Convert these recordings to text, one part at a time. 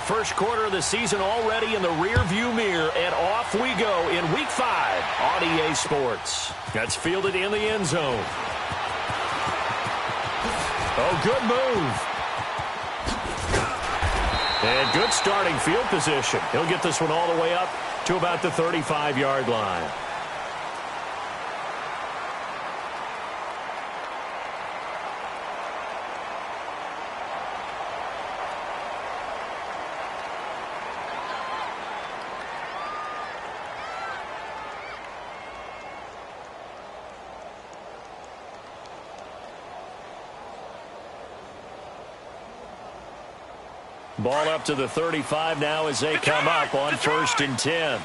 first quarter of the season already in the rear-view mirror, and off we go in Week 5 on EA Sports. That's fielded in the end zone. Oh, good move. And good starting field position. He'll get this one all the way up to about the 35-yard line. Ball up to the 35 now as they come up on 1st and 10.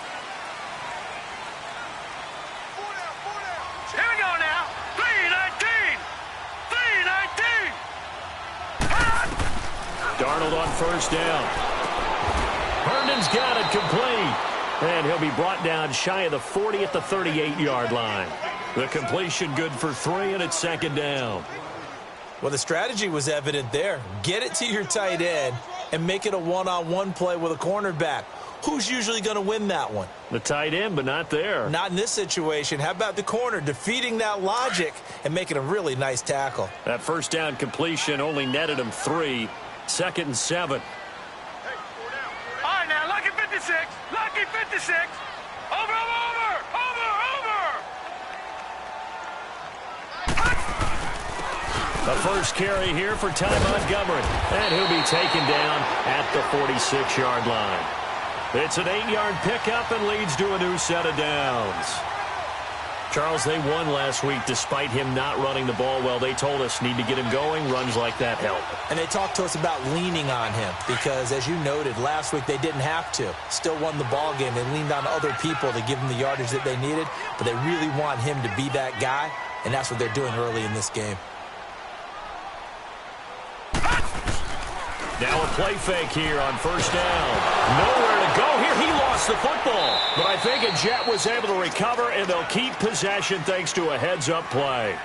Here we go now. 3-19. 3-19. Darnold on 1st down. Herndon's got it complete. And he'll be brought down shy of the 40 at the 38-yard line. The completion good for 3, and it's 2nd down. Well, the strategy was evident there. Get it to your tight end and make it a one-on-one play with a cornerback. Who's usually going to win that one? The tight end, but not there. Not in this situation. How about the corner defeating that logic and making a really nice tackle? That 1st down completion only netted him 3. 2nd and 7. All right, now, lucky 56. Lucky 56. Over. The first carry here for Ty Montgomery. And he'll be taken down at the 46-yard line. It's an 8-yard pickup and leads to a new set of downs. Charles, they won last week despite him not running the ball well. They told us need to get him going. Runs like that help. And they talked to us about leaning on him because, as you noted, last week they didn't have to. Still won the ball game. They leaned on other people to give them the yardage that they needed, but they really want him to be that guy, and that's what they're doing early in this game. Now a play fake here on 1st down. Nowhere to go here. He lost the football. But I think a Jet was able to recover, and they'll keep possession thanks to a heads-up play.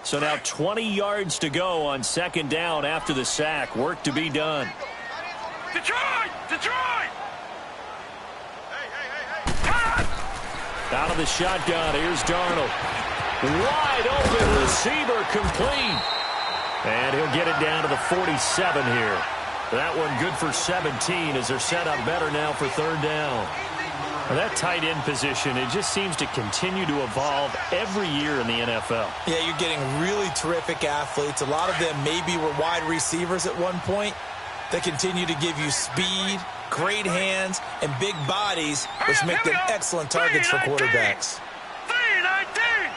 So now 20 yards to go on 2nd down after the sack. Work to be done. Detroit! Out of the shotgun, here's Darnold. Wide open receiver complete. And he'll get it down to the 47 here. That one good for 17 as they're set up better now for 3rd down. Well, that tight end position, it just seems to continue to evolve every year in the NFL. Yeah, you're getting really terrific athletes. A lot of them maybe were wide receivers at one point. They continue to give you speed, great hands, and big bodies, which make them excellent targets for quarterbacks. 3-19.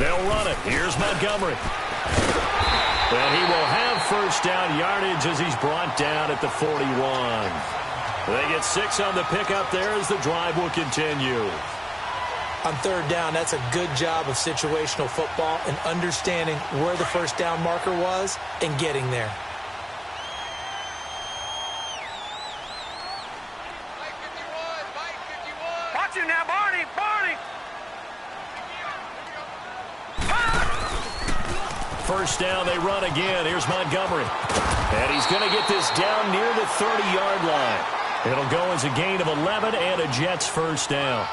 They'll run it. Here's Montgomery. And he will have 1st down yardage as he's brought down at the 41. They get 6 on the pickup there as the drive will continue. On 3rd down, that's a good job of situational football and understanding where the 1st down marker was and getting there. Watch him now, Barney. 1st down, they run again. Here's Montgomery. And he's going to get this down near the 30-yard line. It'll go as a gain of 11 and a Jets 1st down.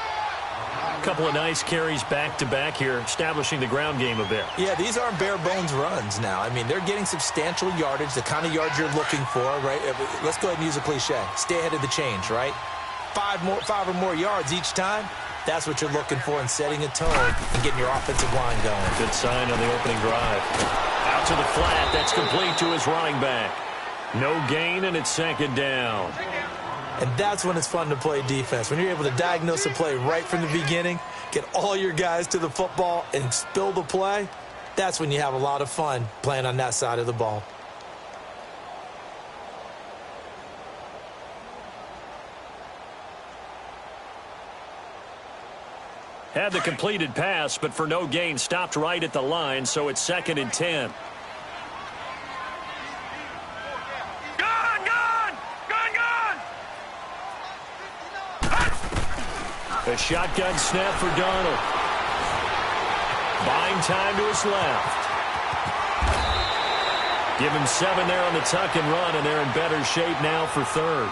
A couple of nice carries back-to-back here, establishing the ground game a bit. Yeah, these aren't bare-bones runs now. I mean, they're getting substantial yardage, the kind of yards you're looking for, right? Let's go ahead and use a cliche. Stay ahead of the change, right? 5 or more yards each time. That's what you're looking for in setting a tone and getting your offensive line going. Good sign on the opening drive. Out to the flat. That's complete to his running back. No gain, and it's 2nd down. And that's when it's fun to play defense. When you're able to diagnose a play right from the beginning, get all your guys to the football, and spill the play, that's when you have a lot of fun playing on that side of the ball. Had the completed pass, but for no gain, stopped right at the line, so it's 2nd and 10. A shotgun snap for Darnold. Buying time to his left. Give him 7 there on the tuck and run, and they're in better shape now for third.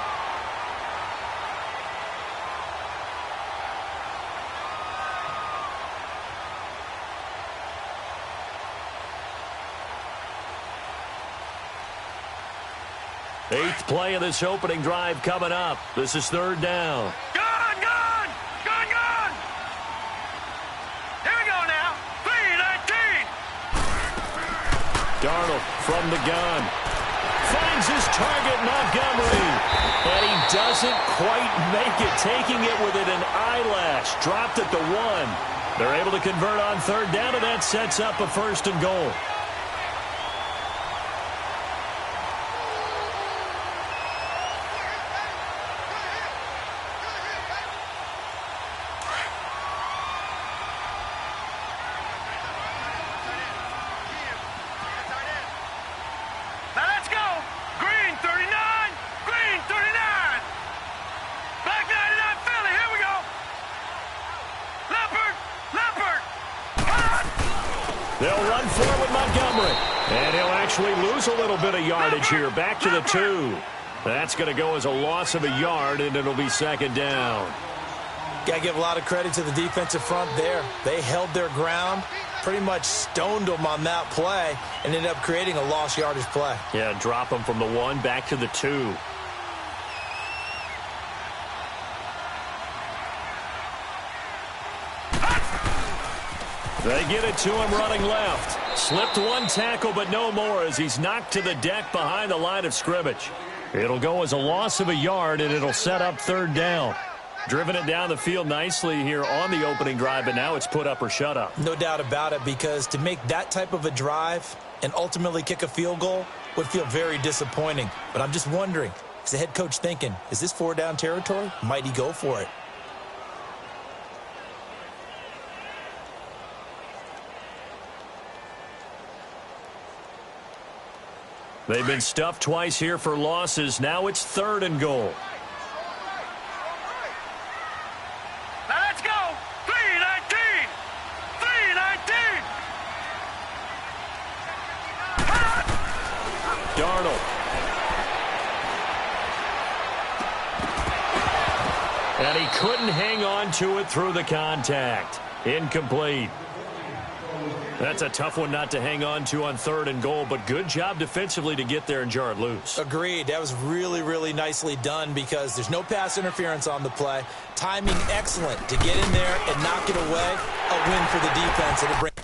Eighth play of this opening drive coming up. This is third down. Gone, gone! Gone, gone! Here we go now. 3-19. Darnold from the gun. Finds his target, Montgomery. And he doesn't quite make it, taking it within an eyelash. Dropped at the 1. They're able to convert on third down, and that sets up a first and goal. They'll run for it with Montgomery. And he'll actually lose a little bit of yardage here. Back to the 2. That's going to go as a loss of a yard, and it'll be second down. Got to give a lot of credit to the defensive front there. They held their ground, pretty much stoned them on that play, and ended up creating a lost yardage play. Yeah, drop them from the 1 back to the 2. They get it to him running left. Slipped 1 tackle, but no more as he's knocked to the deck behind the line of scrimmage. It'll go as a loss of a yard, and it'll set up third down. Driven it down the field nicely here on the opening drive, but now it's put up or shut up. No doubt about it, because to make that type of a drive and ultimately kick a field goal would feel very disappointing. But I'm just wondering, is the head coach thinking, is this 4-down territory? Might he go for it? They've been stuffed twice here for losses. Now it's third and goal. Now let's go. 3-19. 3-19. Darnold. And he couldn't hang on to it through the contact. Incomplete. That's a tough one not to hang on to on third and goal, but good job defensively to get there and jar it loose. Agreed. That was really, really nicely done because there's no pass interference on the play. Timing excellent to get in there and knock it away. A win for the defense. And it brings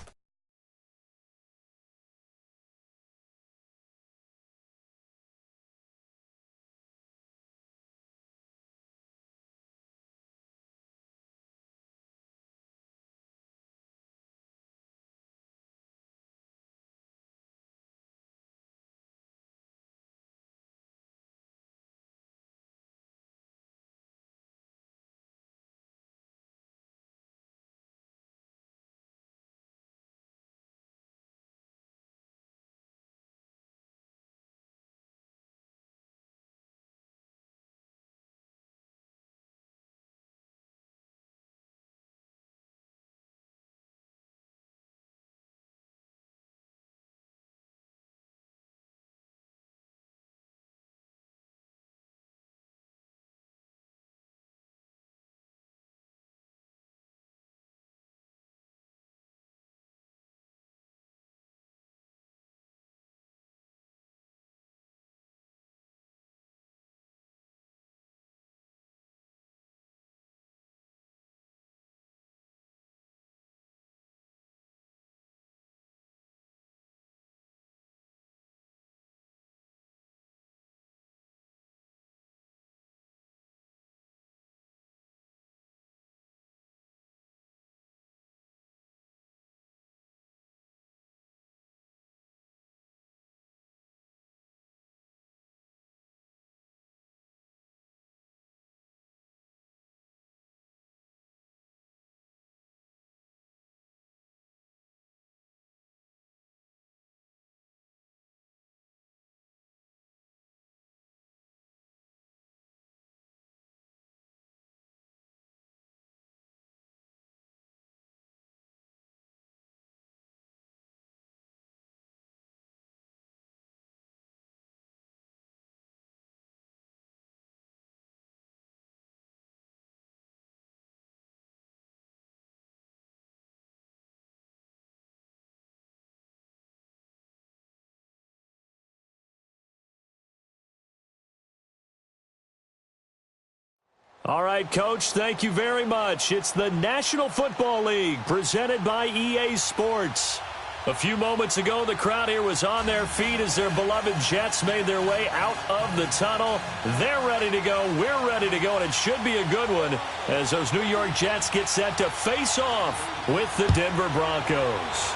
All right, Coach, thank you very much. It's the National Football League presented by EA Sports. A few moments ago, the crowd here was on their feet as their beloved Jets made their way out of the tunnel. They're ready to go. We're ready to go, and it should be a good one as those New York Jets get set to face off with the Denver Broncos.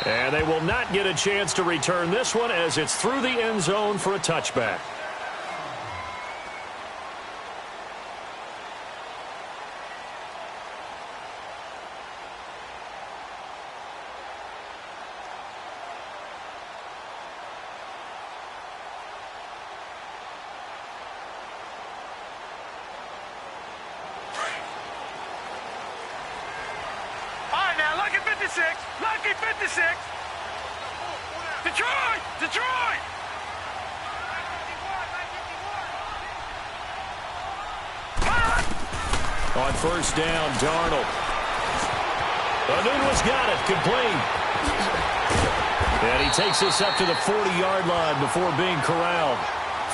And they will not get a chance to return this one as it's through the end zone for a touchback. Lucky 56! Lucky 56! Detroit! Detroit! On first down, Darnold. Anunwa's got it, complete. And he takes this up to the 40-yard line before being corralled.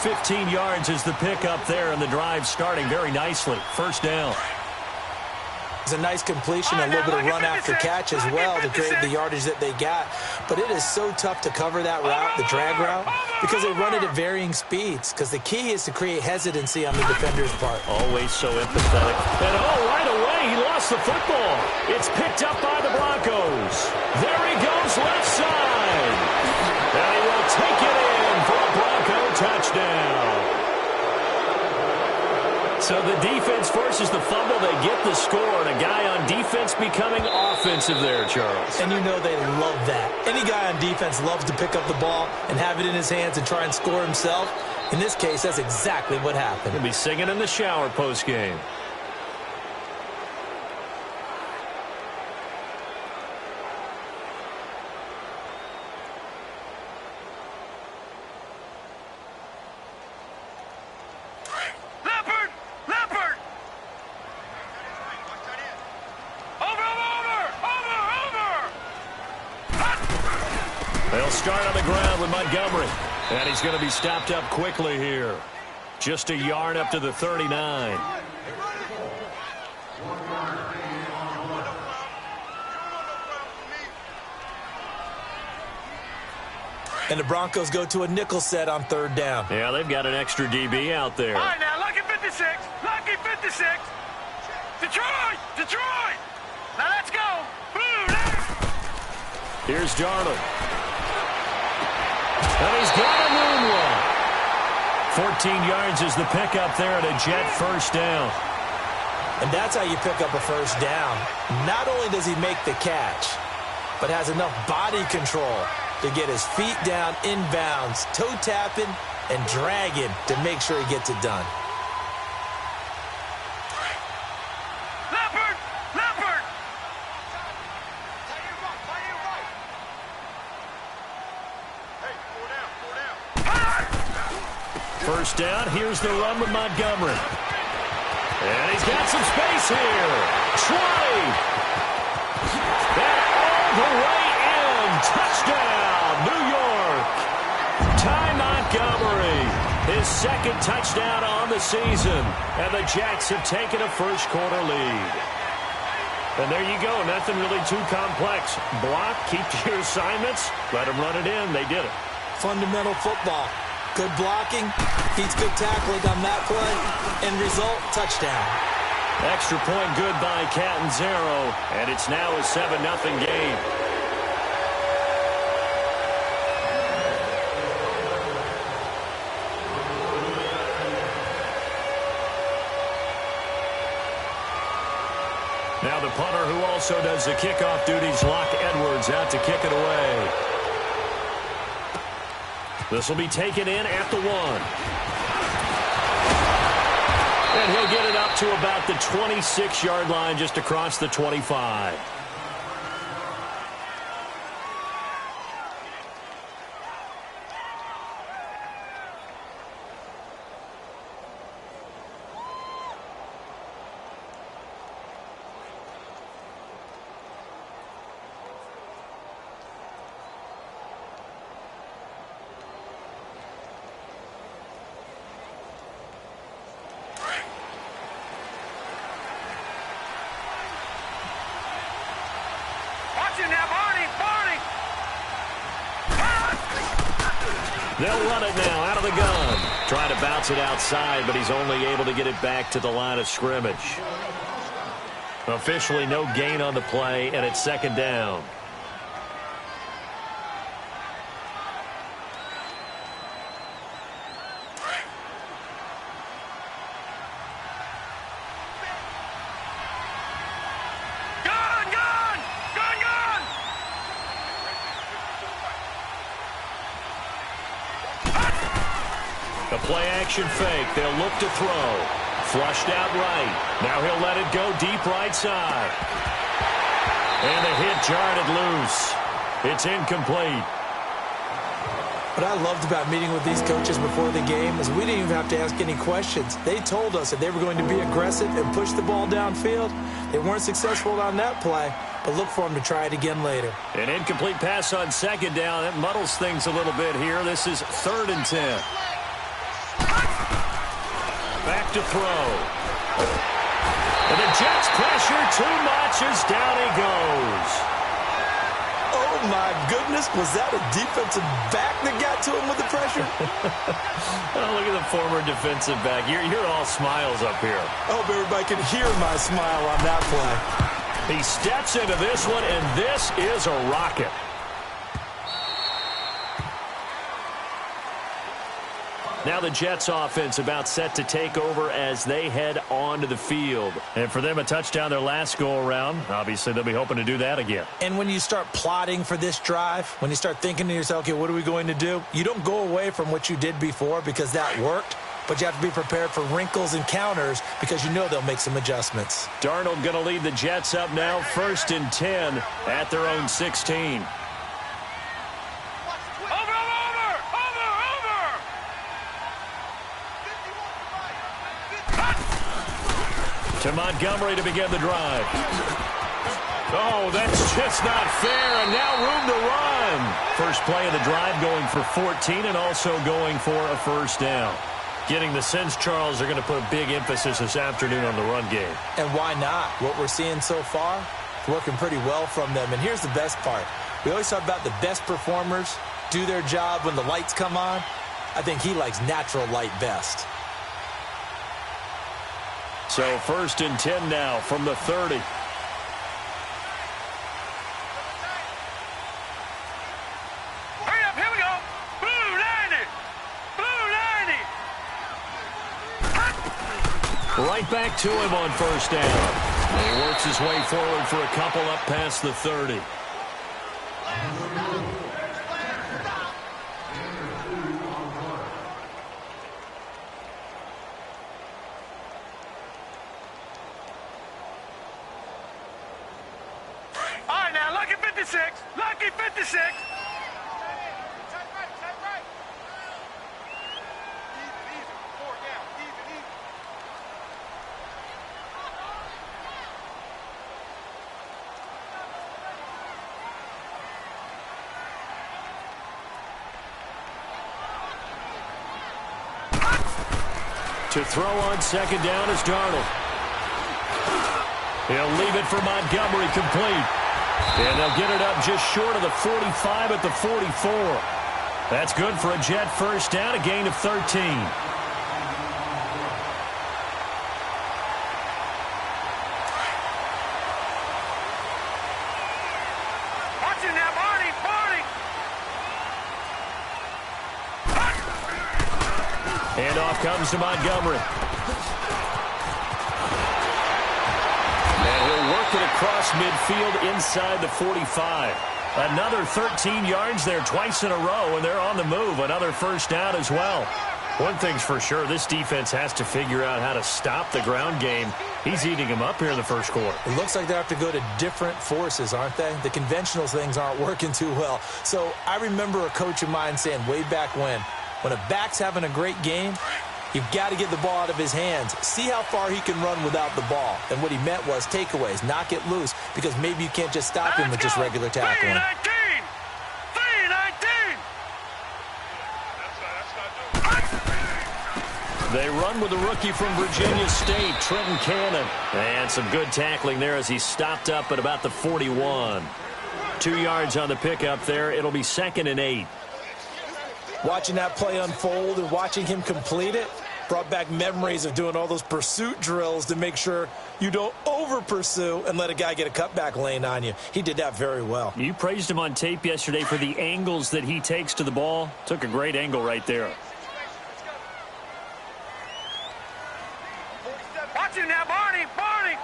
15 yards is the pickup there, and the drive starting very nicely. First down. It's a nice completion, a little bit of run after catch as well to create the yardage that they got. But it is so tough to cover that route, the drag route, because they run it at varying speeds. Because the key is to create hesitancy on the defender's part. Always so empathetic. And right away, he lost the football. It's picked up by the Broncos. There he goes, left side. And he will take it in for a Bronco touchdown. So the defense forces the fumble. They get the score, and a guy on defense becoming offensive there, Charles. And you know they love that. Any guy on defense loves to pick up the ball and have it in his hands and try and score himself. In this case, that's exactly what happened. He'll be singing in the shower post-game. Start on the ground with Montgomery. And he's going to be stopped up quickly here. Just a yard up to the 39. And the Broncos go to a nickel set on third down. Yeah, they've got an extra DB out there. All right, now, lucky 56. Lucky 56. Detroit! Detroit! Now let's go. Here's Darnold. And he's got a moonwalk. 14 yards is the pickup there at a Jet first down. And that's how you pick up a first down. Not only does he make the catch, but has enough body control to get his feet down inbounds, toe tapping and dragging to make sure he gets it done. First down, here's the run with Montgomery. And he's got some space here. 20. And all the way in. Touchdown, New York. Ty Montgomery, his second touchdown on the season. And the Jets have taken a first-quarter lead. And there you go, nothing really too complex. Block, keep to your assignments, let them run it in. They did it. Fundamental football. Good blocking, beats good tackling on that play, end result, touchdown. Extra point good by Catanzaro, and it's now a 7-0 game. Now the punter who also does the kickoff duties, Locke Edwards, out to kick it away. This will be taken in at the 1. And he'll get it up to about the 26-yard line, just across the 25. They'll run it now out of the gun. Trying to bounce it outside, but he's only able to get it back to the line of scrimmage. Officially no gain on the play, and it's second down. A play-action fake. They'll look to throw. Flushed out right. Now he'll let it go deep right side. And the hit jarred it loose. It's incomplete. What I loved about meeting with these coaches before the game is we didn't even have to ask any questions. They told us that they were going to be aggressive and push the ball downfield. They weren't successful on that play, but look for them to try it again later. An incomplete pass on second down. That muddles things a little bit here. This is 3rd and 10. Back to throw. And the Jets pressure too much as down he goes. Oh, my goodness. Was that a defensive back that got to him with the pressure? Oh, look at the former defensive back. You're all smiles up here. I hope everybody can hear my smile on that play. He steps into this one, and this is a rocket. Now the Jets offense about set to take over as they head onto the field. And for them, a touchdown their last go-around. Obviously, they'll be hoping to do that again. And when you start plotting for this drive, when you start thinking to yourself, okay, what are we going to do? You don't go away from what you did before because that worked. But you have to be prepared for wrinkles and counters because you know they'll make some adjustments. Darnold going to lead the Jets up now, 1st and 10 at their own 16. To Montgomery to begin the drive. Oh, that's just not fair, and now room to run. First play of the drive going for 14 and also going for a first down. Getting the sense, Charles, they're going to put a big emphasis this afternoon on the run game. And why not? What we're seeing so far, working pretty well from them. And here's the best part. We always talk about the best performers do their job when the lights come on. I think he likes natural light best. So 1st and 10 now from the 30. Hurry up, here we go. Blue 90. Blue 90. Right back to him on first down. He works his way forward for a couple up past the 30. Lucky 56. Lucky 56. Check right. Easy. 4 down. Easy. To throw on second down is Darnold. He'll leave it for Montgomery complete. And they'll get it up just short of the 45 at the 44. That's good for a Jet first down, a gain of 13. Watch it now, Barney. Handoff comes to Montgomery. It across midfield inside the 45. Another 13 yards there twice in a row, and they're on the move. Another first down as well. One thing's for sure, this defense has to figure out how to stop the ground game. He's eating them up here in the first quarter. It looks like they have to go to different forces, aren't they? The conventional things aren't working too well. So I remember a coach of mine saying way back when a back's having a great game, you've got to get the ball out of his hands. See how far he can run without the ball. And what he meant was takeaways, knock it loose, because maybe you can't just stop him with just regular tackling. 3-19. They run with a rookie from Virginia State, Trenton Cannon. And some good tackling there as he stopped up at about the 41. 2 yards on the pickup there. It'll be 2nd and 8. Watching that play unfold and watching him complete it brought back memories of doing all those pursuit drills to make sure you don't over-pursue and let a guy get a cutback lane on you. He did that very well. You praised him on tape yesterday for the angles that he takes to the ball. Took a great angle right there. Watch him now, Barney! Barney!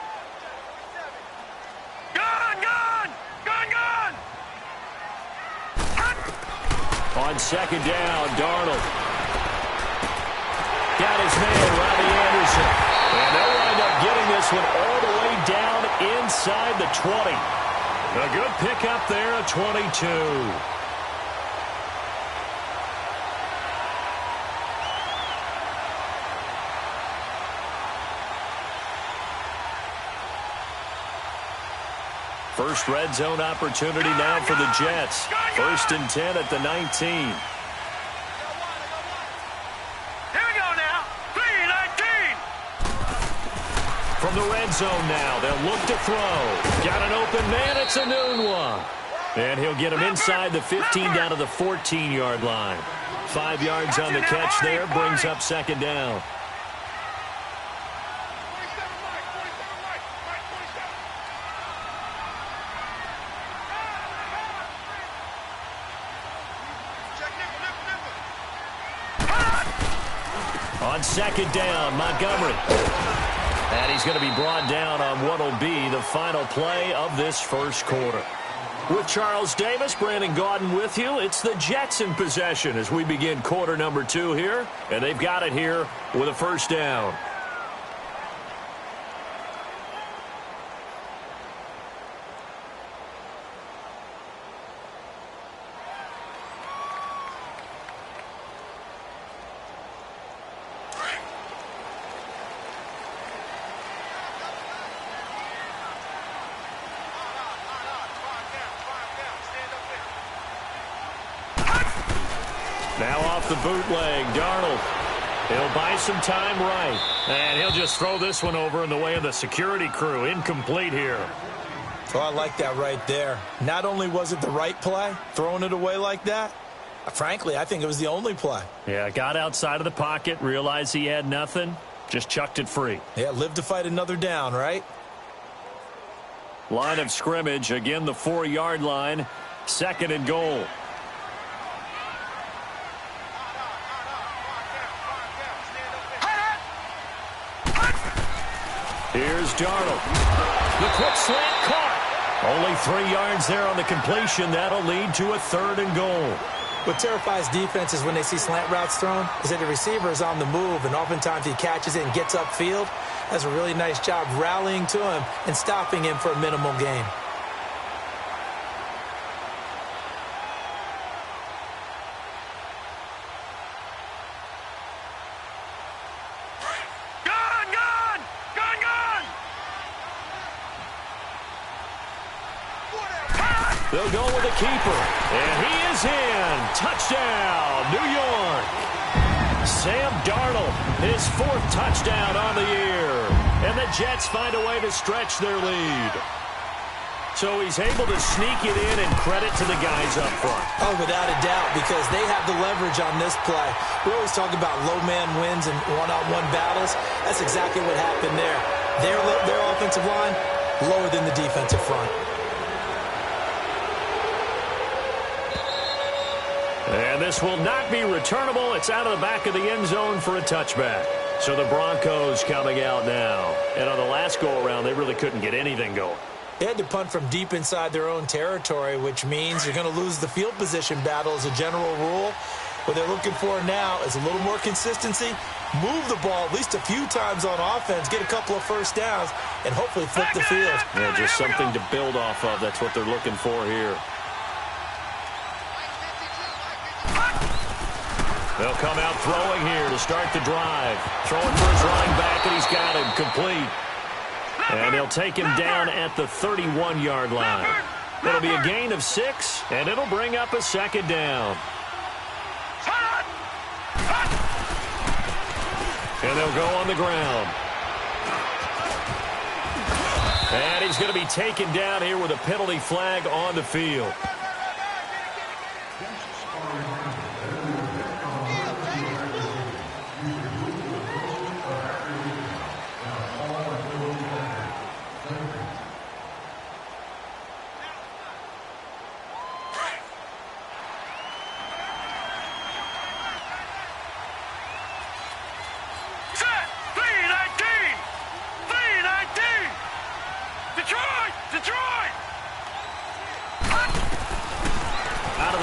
Gun! Gun! Gun! Gun! On second down, Darnold. Got his man, Robbie Anderson. And they'll wind up getting this one all the way down inside the 20. A good pickup there at 22. First red zone opportunity now for the Jets. 1st and 10 at the 19. From the red zone now, they'll look to throw. Got an open man, it's a noon one. And he'll get him inside the 15 down to the 14-yard line. 5 yards on the catch there, brings up second down. On second down, Montgomery. And he's going to be brought down on what will be the final play of this first quarter. With Charles Davis, Brandon Gaudin with you. It's the Jets in possession as we begin quarter number 2 here. And they've got it here with a first down. Now off the bootleg, Darnold. He'll buy some time right. And he'll just throw this one over in the way of the security crew. Incomplete here. Oh, I like that right there. Not only was it the right play, throwing it away like that, frankly, I think it was the only play. Yeah, got outside of the pocket, realized he had nothing, just chucked it free. Yeah, live to fight another down, right? Line of scrimmage, again the 4-yard line, 2nd and goal. Here's Darnold. The quick slant caught. Only 3 yards there on the completion. That'll lead to a 3rd and goal. What terrifies defenses when they see slant routes thrown is that the receiver is on the move, and oftentimes he catches it and gets upfield. Does a really nice job rallying to him and stopping him for a minimal gain. They'll go with a keeper, and he is in. Touchdown, New York. Sam Darnold, his 4th touchdown on the year. And the Jets find a way to stretch their lead. So he's able to sneak it in, and credit to the guys up front. Oh, without a doubt, because they have the leverage on this play. We always talk about low man wins and one-on-one battles. That's exactly what happened there. Their offensive line, lower than the defensive front. And this will not be returnable. It's out of the back of the end zone for a touchback. So the Broncos coming out now. And on the last go-around, they really couldn't get anything going. They had to punt from deep inside their own territory, which means you're going to lose the field position battle as a general rule. What they're looking for now is a little more consistency, move the ball at least a few times on offense, get a couple of first downs, and hopefully flip the field. Yeah, just something to build off of. That's what they're looking for here. They'll come out throwing here to start the drive. Throwing for his running back, and he's got him complete. And they'll take him down at the 31-yard line. It'll be a gain of 6, and it'll bring up a 2nd down. And they'll go on the ground. And he's going to be taken down here with a penalty flag on the field.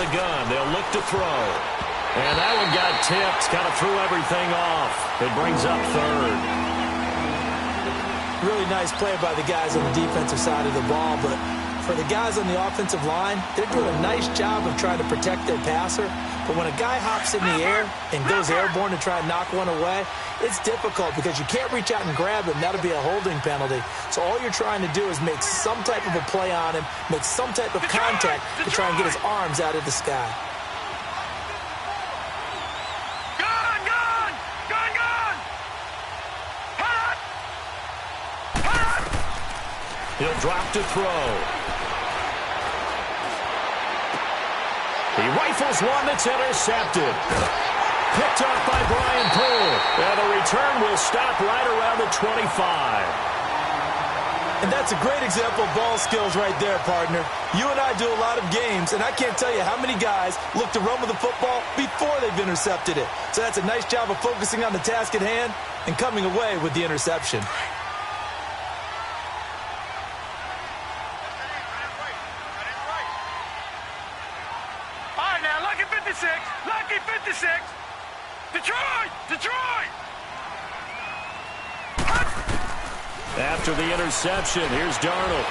the gun. They'll look to throw. And that one got tipped, kind of threw everything off. It brings up third. Really nice play by the guys on the defensive side of the ball, but for the guys on the offensive line, they're doing a nice job of trying to protect their passer. But when a guy hops in the air and goes airborne to try and knock one away, it's difficult because you can't reach out and grab him. That'll be a holding penalty. So all you're trying to do is make some type of a play on him, make some type of contact to try and get his arms out of the sky. He'll drop to throw. He rifles one that's intercepted. Picked up by Brian Poole. And the return will stop right around the 25. And that's a great example of ball skills right there, partner. You and I do a lot of games, and I can't tell you how many guys look to run with the football before they've intercepted it. So that's a nice job of focusing on the task at hand and coming away with the interception. Lucky 56. Detroit! Detroit! After the interception, here's Darnold.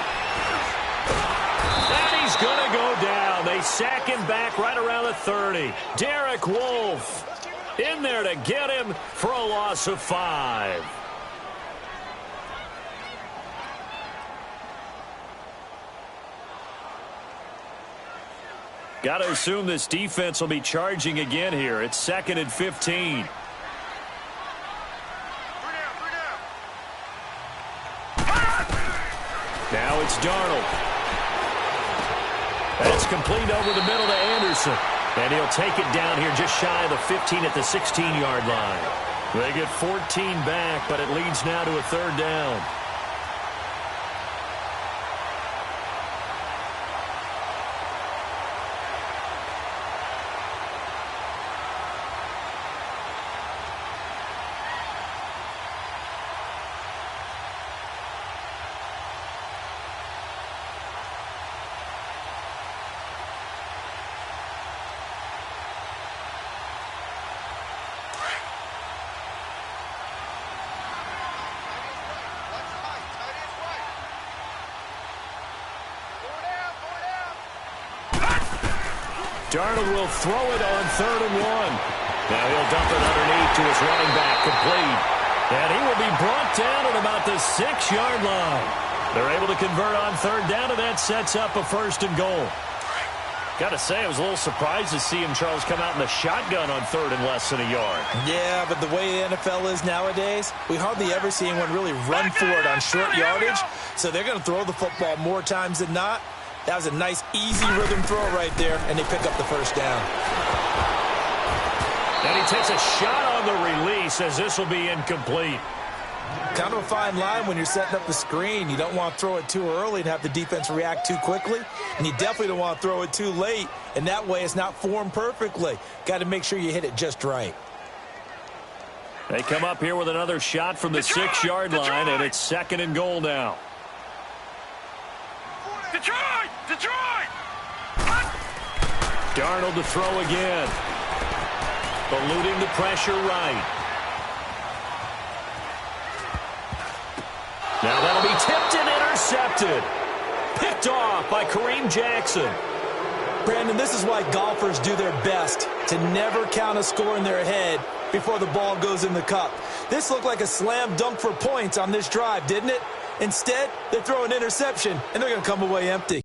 And he's going to go down. They sack him back right around the 30. Derek Wolfe in there to get him for a loss of 5. Got to assume this defense will be charging again here. It's 2nd and 15. Now it's Darnold. That's complete over the middle to Anderson. And he'll take it down here just shy of the 15 at the 16-yard line. They get 14 back, but it leads now to a 3rd down. Darnold will throw it on 3rd and 1. Now he'll dump it underneath to his running back, complete. And he will be brought down at about the 6-yard line. They're able to convert on 3rd down, and that sets up a 1st and goal. Got to say, I was a little surprised to see him, Charles, come out in the shotgun on 3rd and less than a yard. Yeah, but the way the NFL is nowadays, we hardly ever see anyone really run for it on short yardage. So they're going to throw the football more times than not. That was a nice, easy rhythm throw right there, and they pick up the 1st down. And he takes a shot on the release as this will be incomplete. Kind of a fine line when you're setting up the screen. You don't want to throw it too early and have the defense react too quickly, and you definitely don't want to throw it too late, and that way it's not formed perfectly. Got to make sure you hit it just right. They come up here with another shot from the 6-yard line, and it's 2nd and goal now. Detroit! Detroit! Darnold to throw again. Eluding the pressure right. Now that'll be tipped and intercepted. Picked off by Kareem Jackson. Brandon, this is why golfers do their best to never count a score in their head before the ball goes in the cup. This looked like a slam dunk for points on this drive, didn't it? Instead, they throw an interception, and they're going to come away empty.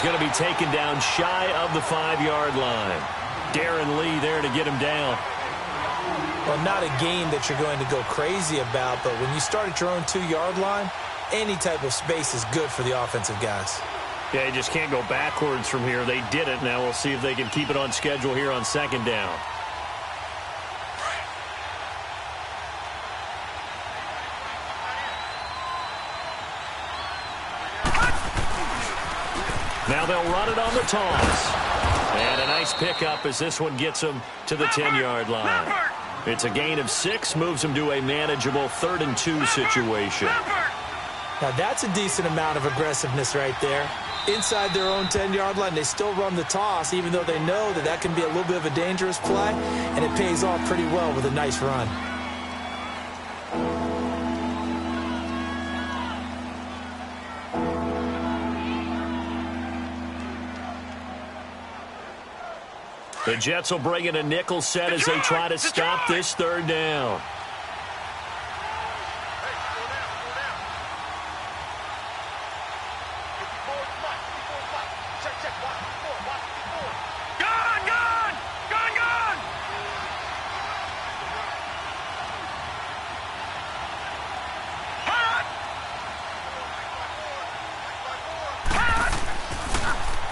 Going to be taken down shy of the 5-yard line. Darren Lee there to get him down. Well, not a game that you're going to go crazy about, but when you start at your own 2-yard line, any type of space is good for the offensive guys. Yeah, you just can't go backwards from here. They did it. Now we'll see if they can keep it on schedule here on 2nd down. Now they'll run it on the toss. And a nice pickup as this one gets them to the 10-yard line. It's a gain of 6, moves them to a manageable 3rd and 2 situation. Now that's a decent amount of aggressiveness right there. Inside their own 10-yard line, they still run the toss, even though they know that that can be a little bit of a dangerous play, and it pays off pretty well with a nice run. The Jets will bring in a nickel set as they try to stop this 3rd down.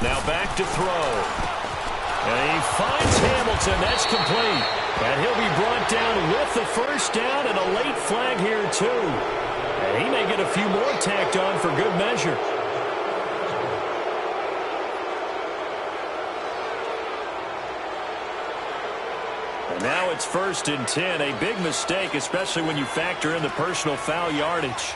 Now back to throw. And he finds Hamilton. That's complete. And he'll be brought down with the 1st down and a late flag here, too. And he may get a few more tacked on for good measure. And now it's 1st and 10. A big mistake, especially when you factor in the personal foul yardage.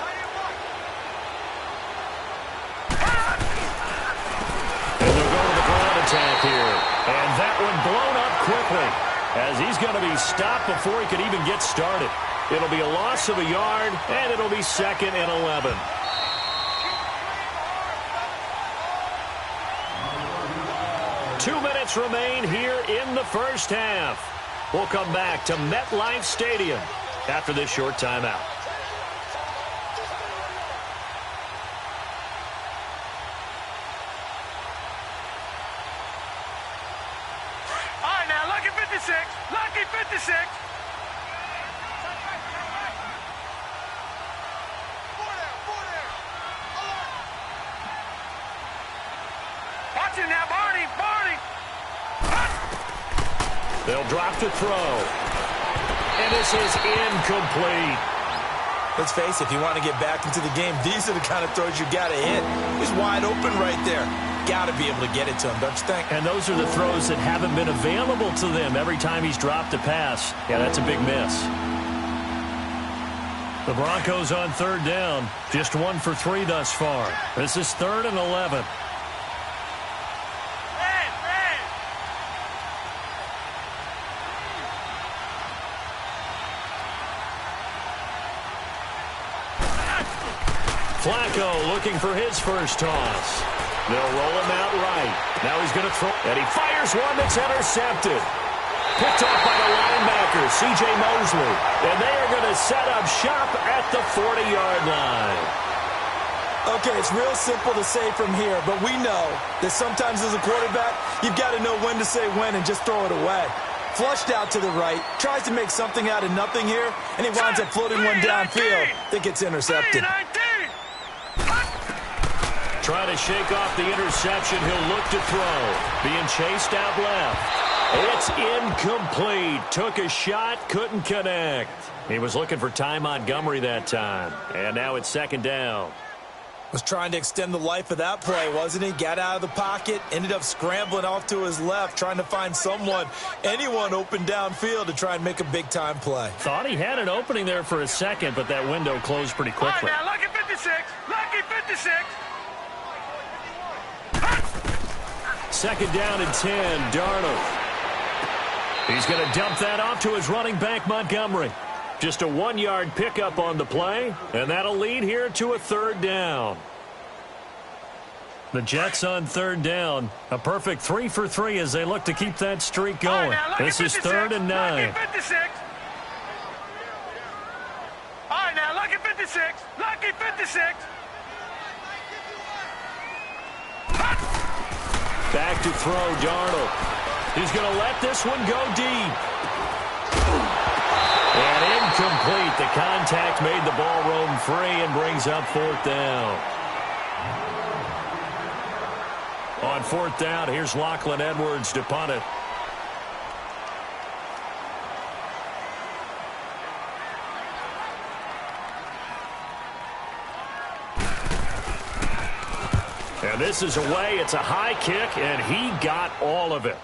Attack here, and that one blown up quickly as he's going to be stopped before he could even get started. It'll be a loss of a yard, and it'll be 2nd and 11. Two minutes remain here in the 1st half. We'll come back to MetLife Stadium after this short timeout. Lucky 56. Watch it now, Barney. They'll drop to throw. And this is incomplete. Let's face it, if you want to get back into the game, these are the kind of throws you got to hit. He's wide open right there. Got to be able to get it to him, don't you think? And those are the throws that haven't been available to them every time he's dropped a pass. Yeah, that's a big miss. The Broncos on 3rd down. Just 1 for 3 thus far. This is 3rd and 11. Flacco looking for his 1st toss. They'll roll him out right. Now he's going to throw. And he fires one that's intercepted. Picked off by the linebacker, C.J. Mosley. And they are going to set up shop at the 40-yard line. Okay, it's real simple to say from here, but we know that sometimes as a quarterback, you've got to know when to say when and just throw it away. Flushed out to the right, tries to make something out of nothing here, and he winds up floating one downfield that gets intercepted. Trying to shake off the interception. He'll look to throw. Being chased out left. It's incomplete. Took a shot, couldn't connect. He was looking for Ty Montgomery that time. And now it's 2nd down. Was trying to extend the life of that play, wasn't he? Got out of the pocket, ended up scrambling off to his left, trying to find anyone open downfield to try and make a big-time play. Thought he had an opening there for a second, but that window closed pretty quickly. All right, now, lucky 56. Lucky 56. 2nd down and 10, Darnold. He's going to dump that off to his running back, Montgomery. Just a 1-yard pickup on the play, and that'll lead here to a 3rd down. The Jets on 3rd down. A perfect 3 for 3 as they look to keep that streak going. This is 3rd and 9. Lucky 56. All right, now, lucky 56. Lucky 56. Back to throw, Darnold. He's going to let this one go deep. incomplete. The contact made the ball roam free and brings up fourth down. On fourth down, here's Lachlan Edwards to punt it. And this is away. It's a high kick, and he got all of it.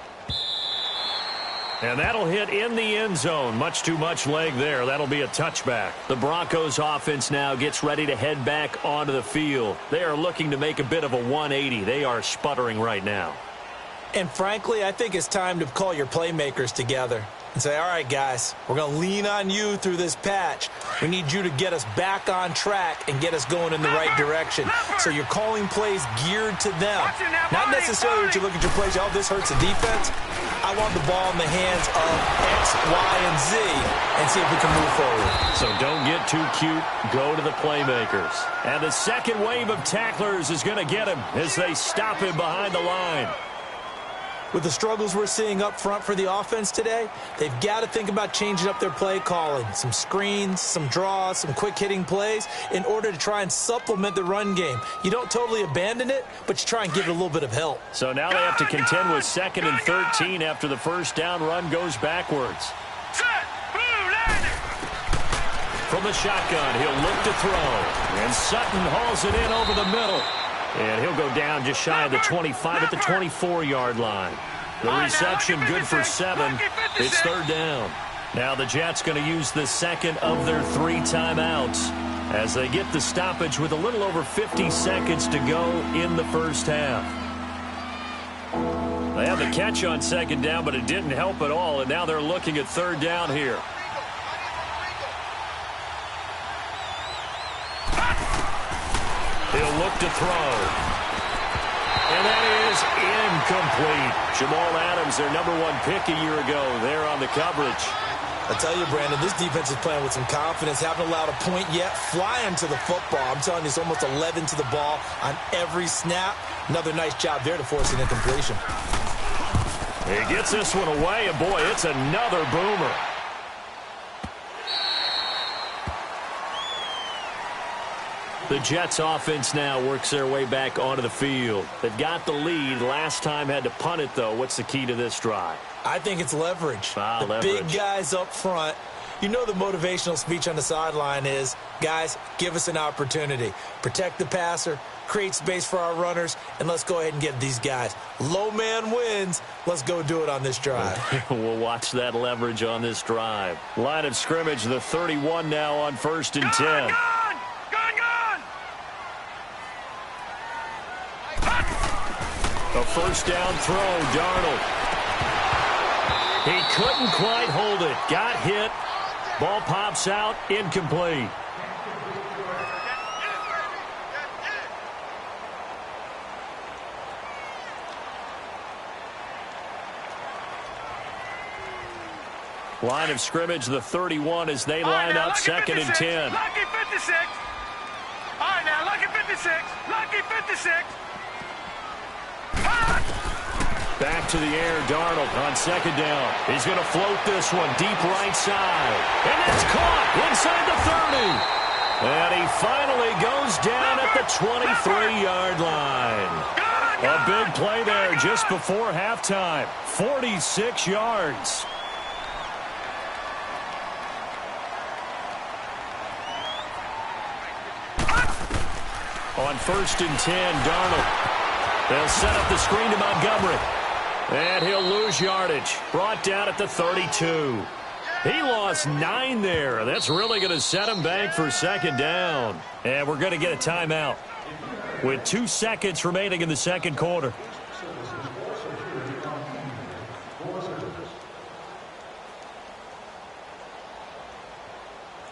And that'll hit in the end zone. Much too much leg there. That'll be a touchback. The Broncos offense now gets ready to head back onto the field. They are looking to make a bit of a 180. They are sputtering right now. And frankly, I think it's time to call your playmakers together and say, all right, guys, we're going to lean on you through this patch. We need you to get us back on track and get us going in the right direction. So you're calling plays geared to them. Not necessarily that you look at your plays, oh, this hurts the defense. I want the ball in the hands of X, Y, and Z and see if we can move forward. So don't get too cute. Go to the playmakers. And the second wave of tacklers is going to get him as they stop him behind the line. With the struggles we're seeing up front for the offense today, they've got to think about changing up their play calling. Some screens, some draws, some quick-hitting plays in order to try and supplement the run game. You don't totally abandon it, but you try and give it a little bit of help. So now they have to contend with 2nd and 13 after the first down run goes backwards. From the shotgun, he'll look to throw. And Sutton hauls it in over the middle. And he'll go down just shy of the 25 at the 24-yard line. The reception good for 7. It's third down. Now the Jets going to use the second of their 3 timeouts as they get the stoppage with a little over 50 seconds to go in the first half. They have the catch on second down, but it didn't help at all, and now they're looking at third down here. He'll look to throw. And that is incomplete. Jamal Adams, their #1 pick a year ago, there on the coverage. I tell you, Brandon, this defense is playing with some confidence. Haven't allowed a point yet. Flying to the football. I'm telling you, it's almost 11 to the ball on every snap. Another nice job there to force an incompletion. He gets this one away, and boy, it's another boomer. The Jets offense now works their way back onto the field. They've got the lead. Last time had to punt it, though. What's the key to this drive? I think it's leverage. Leverage. Big guys up front. You know the motivational speech on the sideline is, guys, give us an opportunity. Protect the passer, create space for our runners, and let's go ahead and get these guys. Low man wins. Let's go do it on this drive. We'll watch that leverage on this drive. Line of scrimmage, the 31 now on 1st and 10. A first down throw, Darnold. He couldn't quite hold it. Got hit. Ball pops out, incomplete. Line of scrimmage, the 31 as they line up 2nd and 10. Lucky 56. All right, now, lucky 56. Lucky 56. Back to the air, Darnold on 2nd down. He's going to float this one deep right side. And it's caught inside the 30. And he finally goes down at the 23-yard line. A big play there just before halftime. 46 yards. On 1st and 10, Darnold. They'll set up the screen to Montgomery. And he'll lose yardage. Brought down at the 32. He lost 9 there. That's really going to set him back for 2nd down. And we're going to get a timeout with 2 seconds remaining in the second quarter.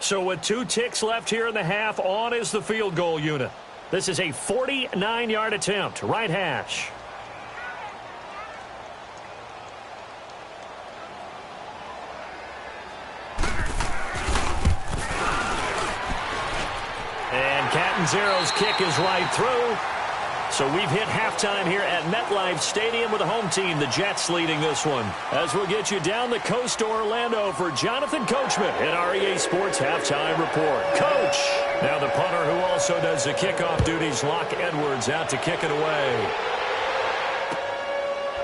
So with 2 ticks left here in the half, on is the field goal unit. This is a 49-yard attempt, right hash. And Catanzaro's kick is right through. So we've hit halftime here at MetLife Stadium with the home team, the Jets, leading this one. As we'll get you down the coast to Orlando for Jonathan Coachman at our EA Sports Halftime Report. Coach! Now the punter who also does the kickoff duties, Locke Edwards, out to kick it away.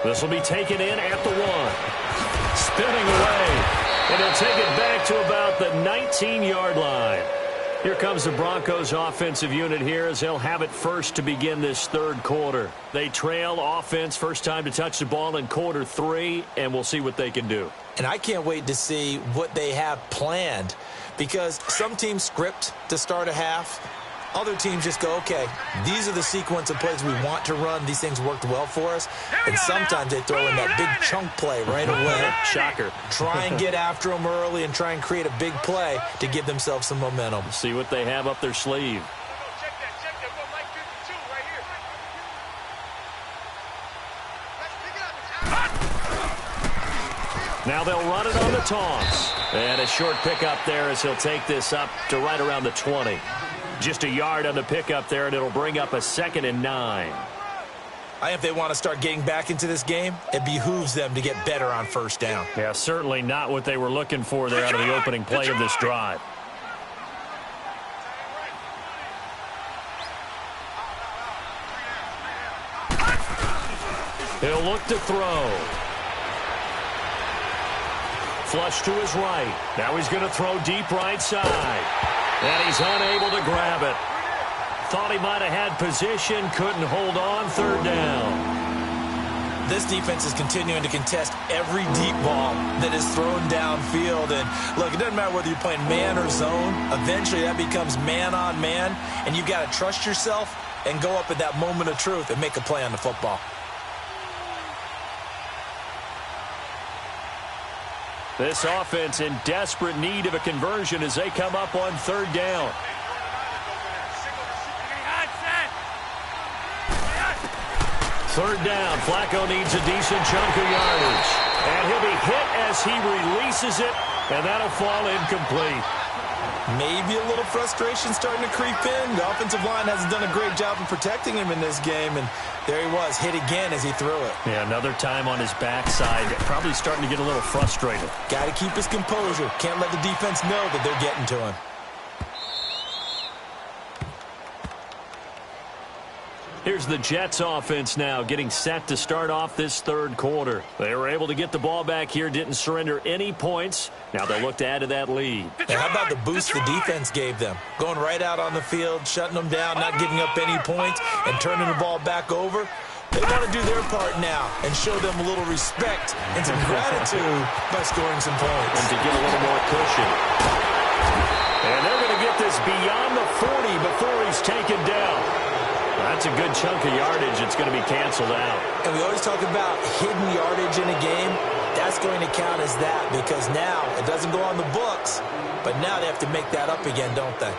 This will be taken in at the 1. Spinning away. And he'll take it back to about the 19-yard line. Here comes the Broncos offensive unit here as they'll have it first to begin this third quarter. They trail offense, first time to touch the ball in quarter 3, and we'll see what they can do. And I can't wait to see what they have planned, because some teams script to start a half. Other teams just go, okay, these are the sequence of plays we want to run. These things worked well for us. And sometimes they throw in that big chunk play right away. Shocker. Try and get after them early and try and create a big play to give themselves some momentum. See what they have up their sleeve. Check that. Go Mike 52 right here. Now they'll run it on the toss. And a short pickup there as he'll take this up to right around the 20. Just a yard on the pickup there, and it'll bring up a 2nd and 9. If they want to start getting back into this game, it behooves them to get better on first down. Yeah, certainly not what they were looking for there out of the opening play of this drive. He'll look to throw. Flush to his right. Now he's going to throw deep right side. And he's unable to grab it. Thought he might have had position, couldn't hold on, 3rd down. This defense is continuing to contest every deep ball that is thrown downfield. And look, it doesn't matter whether you're playing man or zone. Eventually that becomes man on man. And you've got to trust yourself and go up at that moment of truth and make a play on the football. This offense in desperate need of a conversion as they come up on 3rd down. Third down, Flacco needs a decent chunk of yardage. And he'll be hit as he releases it, and that'll fall incomplete. Maybe a little frustration starting to creep in. The offensive line hasn't done a great job of protecting him in this game, and there he was, hit again as he threw it. Yeah, another time on his backside, probably starting to get a little frustrated. Got to keep his composure. Can't let the defense know that they're getting to him. Here's the Jets offense now getting set to start off this third quarter. They were able to get the ball back here, didn't surrender any points. Now they'll look to add to that lead. And how about the boost the defense gave them? Going right out on the field, shutting them down, not giving up any points, and turning the ball back over. They want to do their part now and show them a little respect and some gratitude by scoring some points. And to get a little more cushion. And they're going to get this beyond the 40 before he's taken down. That's a good chunk of yardage. It's going to be canceled out. And we always talk about hidden yardage in a game. That's going to count as that because now it doesn't go on the books, but now they have to make that up again, don't they?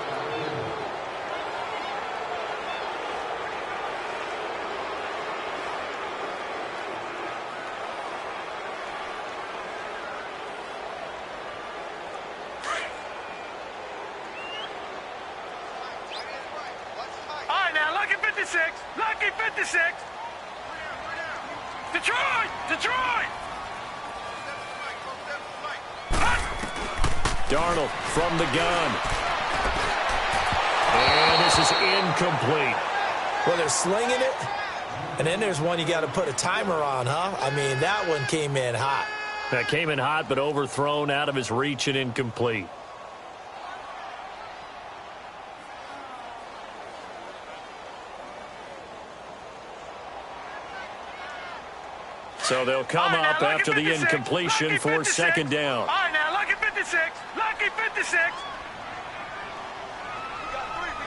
Lucky 56. Detroit! Darnold from the gun. And this is incomplete. Well, they're slinging it. And then there's one you got to put a timer on, huh? I mean, that one came in hot. That came in hot, but overthrown, out of his reach and incomplete. So they'll come up after the incompletion for second down. All right, now, lucky 56. Lucky 56. We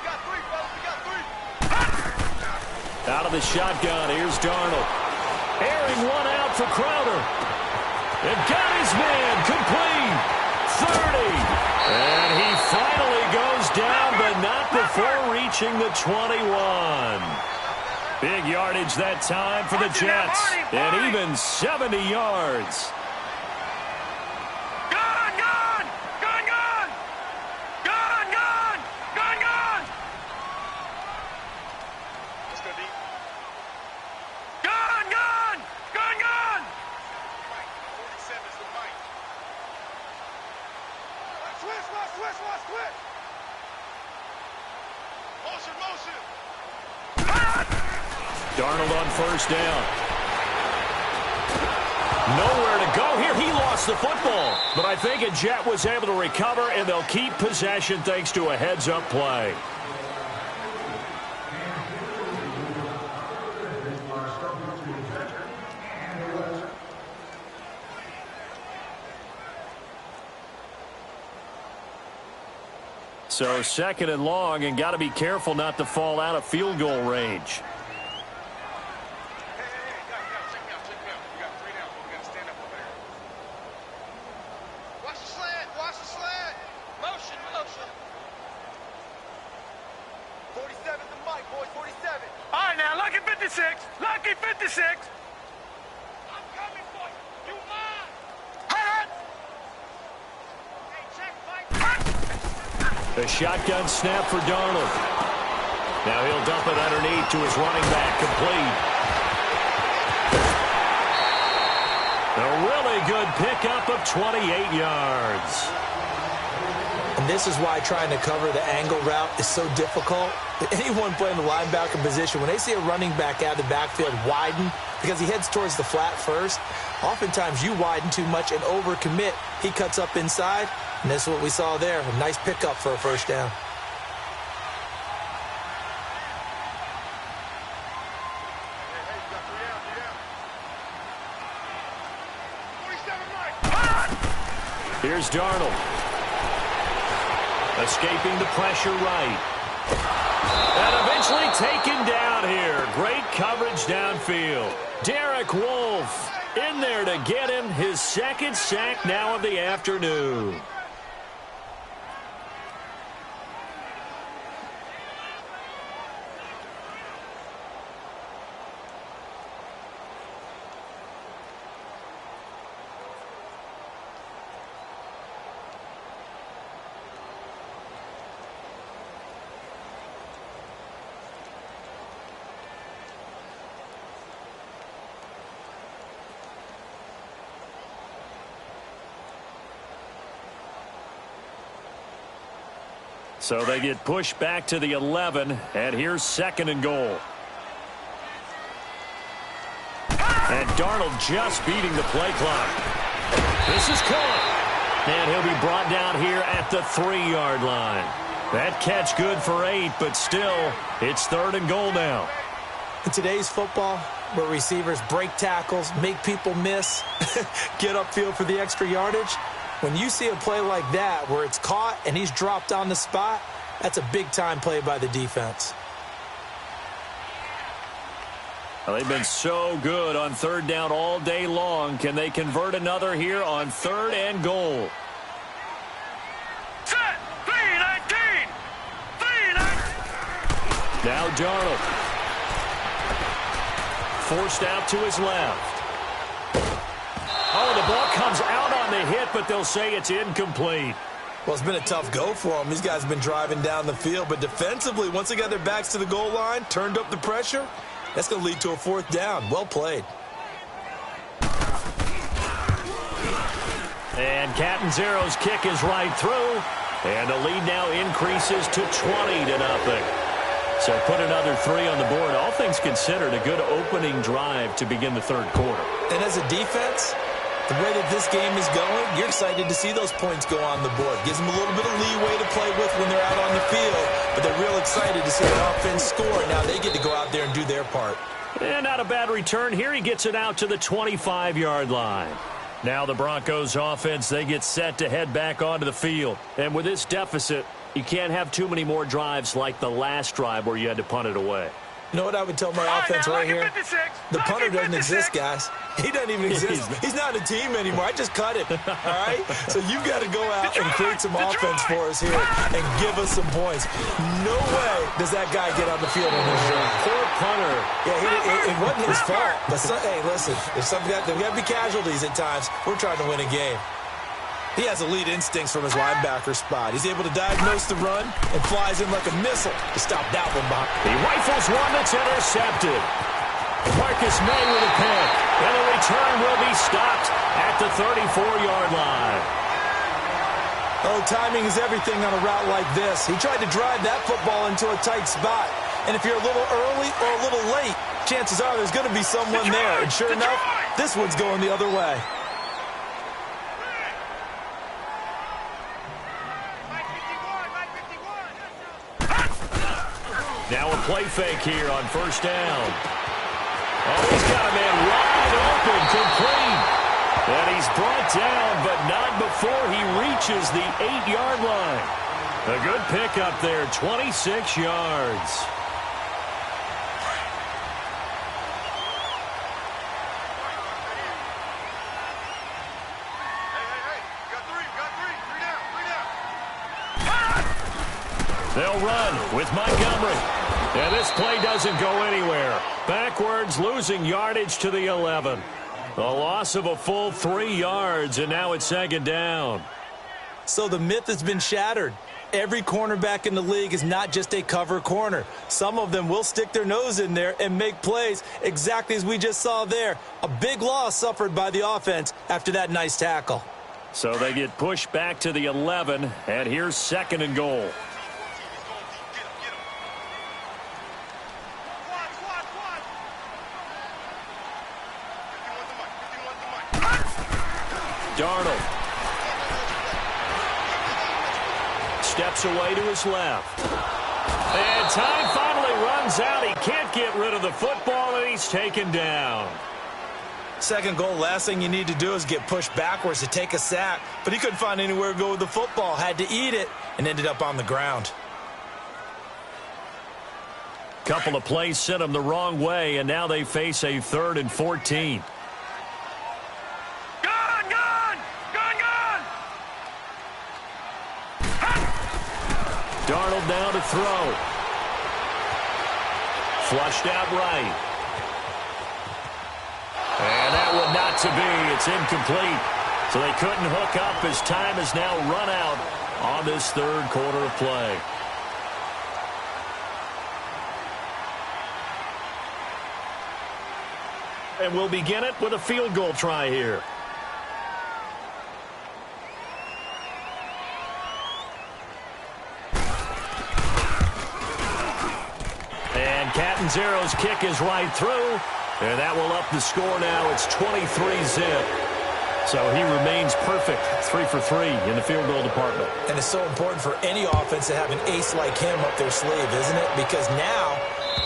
got three, brother. We got three. Out of the shotgun, here's Darnold. Airing one out for Crowder. And got his man complete. 30. And he finally goes down, but not before reaching the 21. Big yardage that time for the Jets. And even 70 yards. Let's go deep. Darnold on first down. Nowhere to go here. He lost the football. But I think a Jet was able to recover, and they'll keep possession thanks to a heads-up play. So second and long, and got to be careful not to fall out of field goal range. A shotgun snap for Darnold. Now he'll dump it underneath to his running back, complete. A really good pickup of 28 yards. And this is why trying to cover the angle route is so difficult. Anyone playing the linebacker position, when they see a running back out of the backfield widen, because he heads towards the flat first, oftentimes you widen too much and overcommit. He cuts up inside, and this is what we saw there. A nice pickup for a first down. Here's Darnold. Escaping the pressure right. And eventually taken down here. Great coverage downfield. Derek Wolfe in there to get him his second sack now of the afternoon. So they get pushed back to the 11, and here's second and goal. And Darnold just beating the play clock. This is caught. And he'll be brought down here at the 3-yard line. That catch good for 8, but still, it's third and goal now. In today's football, where receivers break tackles, make people miss, get upfield for the extra yardage, when you see a play like that where it's caught and he's dropped on the spot, that's a big-time play by the defense. Well, they've been so good on third down all day long. Can they convert another here on third and goal? Set! 3-19! 3-19! Now Darnold. Forced out to his left. Oh, the ball comes out on the hit, but they'll say it's incomplete. Well, it's been a tough go for them. These guys have been driving down the field, but defensively, once they got their backs to the goal line, turned up the pressure, that's going to lead to a fourth down. Well played. And Catanzaro's kick is right through, and the lead now increases to 20-0. So put another 3 on the board. All things considered, a good opening drive to begin the third quarter. And as a defense, the way that this game is going, you're excited to see those points go on the board. Gives them a little bit of leeway to play with when they're out on the field, but they're real excited to see the offense score. Now they get to go out there and do their part. And not a bad return here. He gets it out to the 25-yard line. Now the Broncos offense, they get set to head back onto the field. And with this deficit, you can't have too many more drives like the last drive where you had to punt it away. You know what I would tell my offense right here? The punter doesn't exist, guys. He doesn't even exist. He's not a team anymore. I just cut him. All right? So you've got to go out and create some offense for us here and give us some points. No way does that guy get on the field on his drive. Poor punter. Yeah, it wasn't his fault. But hey, listen, there's got to be casualties at times. We're trying to win a game. He has elite instincts from his linebacker spot. He's able to diagnose the run and flies in like a missile to stop that one behind. He rifles one that's intercepted. Marcus May with a pick. And the return will be stopped at the 34-yard line. Oh, timing is everything on a route like this. He tried to drive that football into a tight spot. And if you're a little early or a little late, chances are there's going to be someone there. And sure enough, this one's going the other way. Now a play fake here on first down. Oh, he's got a man wide open, complete. And he's brought down, but not before he reaches the 8-yard line. A good pickup there, 26 yards. They'll run with Montgomery. And this play doesn't go anywhere. Backwards, losing yardage to the 11. A loss of a full 3 yards, and now it's second down. So the myth has been shattered. Every cornerback in the league is not just a cover corner. Some of them will stick their nose in there and make plays exactly as we just saw there. A big loss suffered by the offense after that nice tackle. So they get pushed back to the 11, and here's second and goal. Darnold steps away to his left. And time finally runs out. He can't get rid of the football, and he's taken down. Second goal, last thing you need to do is get pushed backwards to take a sack. But he couldn't find anywhere to go with the football. Had to eat it and ended up on the ground. Couple of plays sent him the wrong way, and now they face a 3rd and 14. Darnold down to throw. Flushed out right. And that one not to be. It's incomplete. So they couldn't hook up as time has now run out on this third quarter of play. And we'll begin it with a field goal try here. Catanzaro's kick is right through, and that will up the score now. It's 23-zip. So he remains perfect, 3 for 3 in the field goal department. And it's so important for any offense to have an ace like him up their sleeve, isn't it? Because now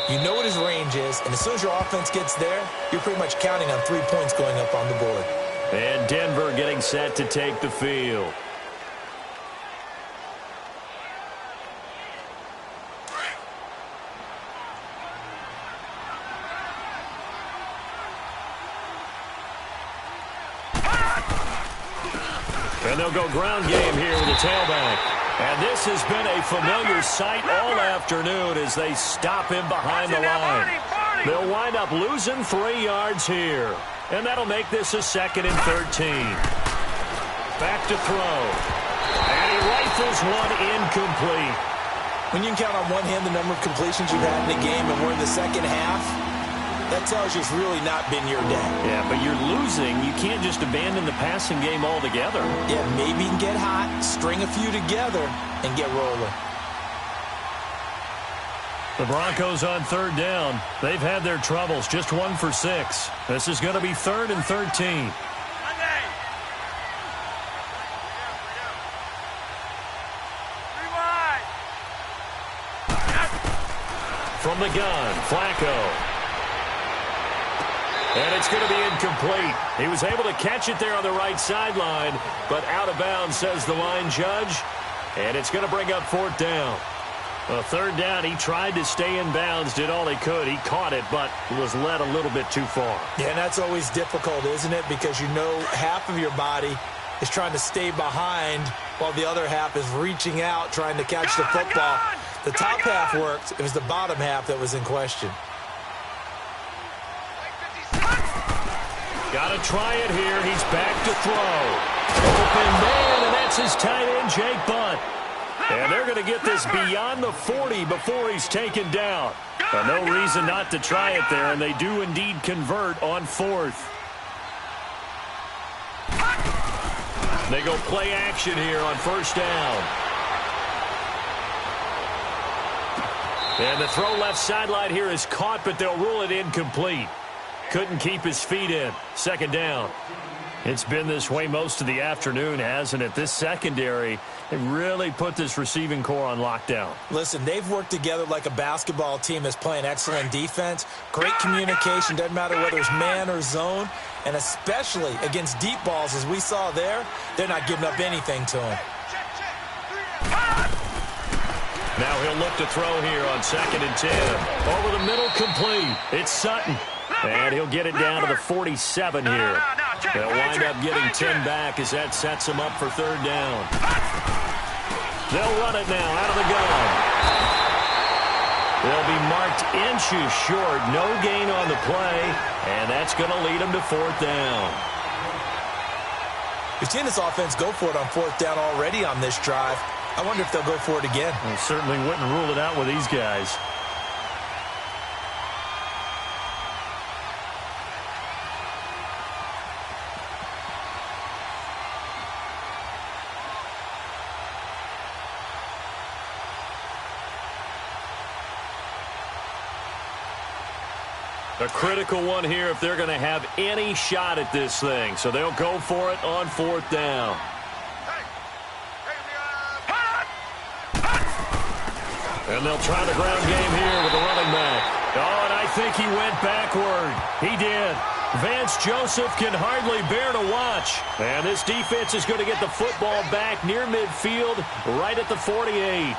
you know what his range is, and as soon as your offense gets there, you're pretty much counting on 3 points going up on the board. And Denver getting set to take the field. And they'll go ground game here with the tailback. And this has been a familiar sight all afternoon as they stop him behind the line. They'll wind up losing 3 yards here. And that'll make this a 2nd and 13. Back to throw. And he rifles one incomplete. When you can count on one hand the number of completions you've had in a game and we're in the second half, that tells you it's really not been your day. Yeah, but you're losing. You can't just abandon the passing game altogether. Yeah, maybe you can get hot, string a few together, and get rolling. The Broncos on 3rd down. They've had their troubles, just 1 for 6. This is going to be 3rd and 13. From the gun, Flacco. And it's going to be incomplete. He was able to catch it there on the right sideline, but out of bounds, says the line judge. And it's going to bring up 4th down. 3rd down, he tried to stay in bounds, did all he could. He caught it, but was led a little bit too far. Yeah, and that's always difficult, isn't it? Because you know half of your body is trying to stay behind while the other half is reaching out, trying to catch the football. The top half worked. It was the bottom half that was in question. Got to try it here. He's back to throw. Open man, and that's his tight end, Jake Butt. And they're going to get this beyond the 40 before he's taken down. And no reason not to try it there, and they do indeed convert on 4th. They go play action here on first down. And the throw left sideline here is caught, but they'll rule it incomplete. Couldn't keep his feet in. Second down. It's been this way most of the afternoon, hasn't it? This secondary, they really put this receiving core on lockdown. Listen, they've worked together like a basketball team that's playing excellent defense. Great communication, doesn't matter whether it's man or zone. And especially against deep balls, as we saw there, they're not giving up anything to him. Now he'll look to throw here on 2nd and 10. Over the middle, complete. It's Sutton. And he'll get it down to the 47 here. They'll wind up getting 10 back as that sets them up for 3rd down. They'll run it now out of the gun. They'll be marked inches short. No gain on the play. And that's going to lead them to 4th down. We've seen this offense go for it on 4th down already on this drive. I wonder if they'll go for it again. Well, certainly wouldn't rule it out with these guys. A critical one here if they're going to have any shot at this thing. So they'll go for it on 4th down. And they'll try the ground game here with the running back. Oh, and I think he went backward. He did. Vance Joseph can hardly bear to watch. And this defense is going to get the football back near midfield, right at the 48.